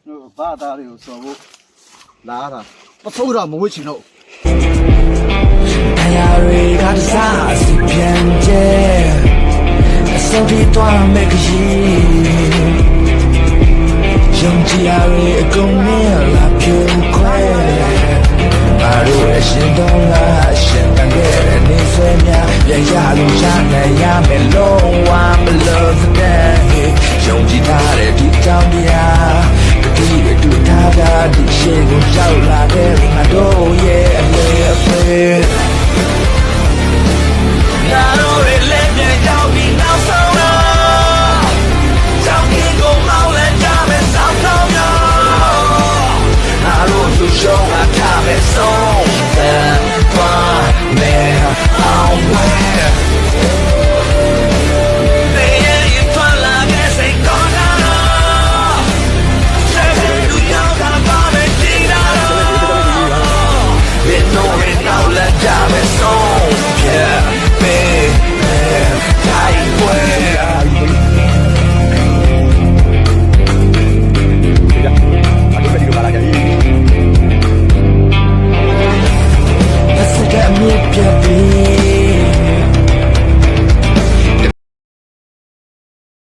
ဘာသားတွေကိုစော်ဖို့လာတာပစိုးတော့မဝစ်ချင်တော့တရားတွေကတစားအစီပြန်ကျဲအစောတီသွားမဲ့ခရီးယုံကြည်ရတဲ့အကုန်နဲ့လာဖြူခွဲဘာလို့အရှင်တော်လားအရှင်တန်ခဲ့တဲ့နေဆွဲများပြန်ရလို့ရနိုင်ရမယ်လုံးဝမလို့တဲ့ယုံကြည်ထားတဲ့ဒီကြောင့်တရားတတိယတူထားတာဒီရှေ့ကိုရောက်လာတဲ့ငါတို့ရဲ့အလေးအဖေ